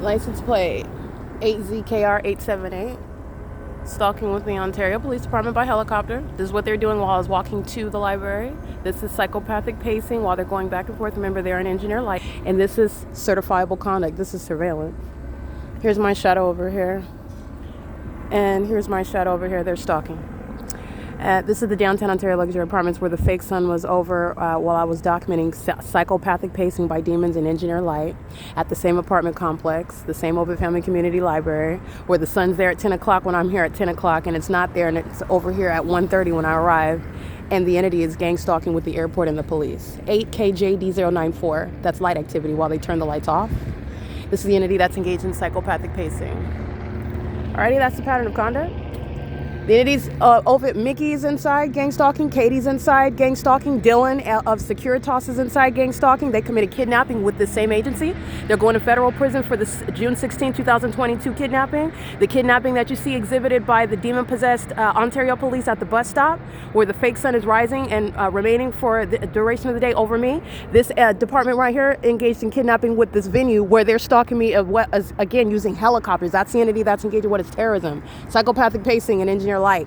License plate 8ZKR878. Stalking with the Ontario Police Department by helicopter. This is what they're doing while I was walking to the library. This is psychopathic pacing while they're going back and forth. Remember, they're an engineer light. And this is certifiable conduct. This is surveillance. Here's my shadow over here. And here's my shadow over here. They're stalking. This is the downtown Ontario luxury apartments where the fake sun was over while I was documenting psychopathic pacing by demons in engineer light at the same apartment complex, the same OVITT Family Community Library, where the sun's there at 10 o'clock when I'm here at 10 o'clock, and it's not there, and it's over here at 1:30 when I arrive. And the entity is gang stalking with the airport and the police. 8KJD094. That's light activity while they turn the lights off. This is the entity that's engaged in psychopathic pacing. Alrighty, that's the pattern of conduct. The entities, OVITT Mickey's inside, gang stalking. Katie's inside, gang stalking. Dylan of Securitas is inside, gang stalking. They committed kidnapping with the same agency. They're going to federal prison for the June 16, 2022 kidnapping. The kidnapping that you see exhibited by the demon-possessed Ontario police at the bus stop, where the fake sun is rising and remaining for the duration of the day over me. This department right here engaged in kidnapping with this venue where they're stalking me, again, using helicopters. That's the entity that's engaged in what is terrorism, psychopathic pacing, and engineer light.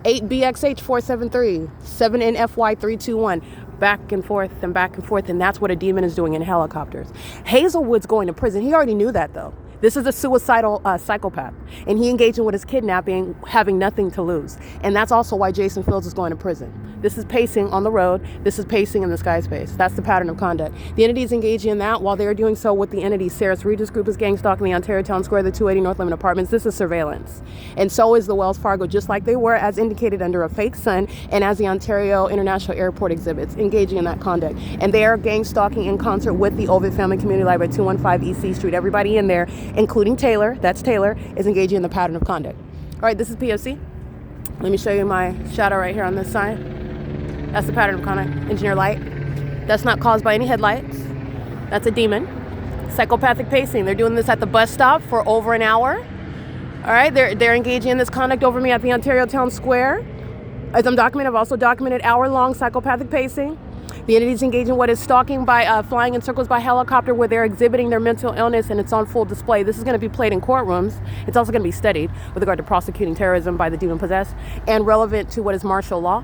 8BXH473, 7NFY321, back and forth, and that's what a demon is doing in helicopters. Hazelwood's going to prison. He already knew that, though. This is a suicidal psychopath, and he engaged in what is kidnapping, having nothing to lose. And that's also why Jason Fields is going to prison. This is pacing on the road. This is pacing in the sky space. That's the pattern of conduct. The entity is engaging in that while they're doing so with the entity. Sarah's Regis Group is gang stalking the Ontario Town Square, the 280 North Lemon Apartments. This is surveillance. And so is the Wells Fargo, just like they were as indicated under a fake sun and as the Ontario International Airport exhibits, engaging in that conduct. And they are gang stalking in concert with the OVITT Family Community Library, 215 EC Street. Everybody in there, including Taylor, that's Taylor, is engaging in the pattern of conduct. All right, this is P.O.C. Let me show you my shadow right here on this side. That's the pattern of conduct, engineer light. That's not caused by any headlights. That's a demon. Psychopathic pacing. They're doing this at the bus stop for over an hour. All right, they're engaging in this conduct over me at the Ontario Town Square. As I'm documenting, I've also documented hour-long psychopathic pacing. The entities engage in what is stalking by flying in circles by helicopter where they're exhibiting their mental illness, and it's on full display. This is going to be played in courtrooms. It's also going to be studied with regard to prosecuting terrorism by the demon-possessed and relevant to what is martial law.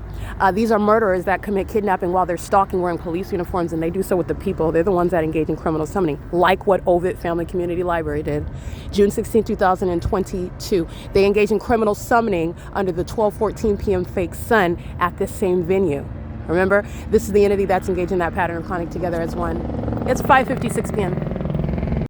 These are murderers that commit kidnapping while they're stalking wearing police uniforms, and they do so with the people. They're the ones that engage in criminal summoning, like what OVITT Family Community Library did. June 16, 2022. They engage in criminal summoning under the 12:14 p.m. fake sun at this same venue. Remember, this is the entity that's engaged in that pattern of conduct together as one. It's 5:56 p.m.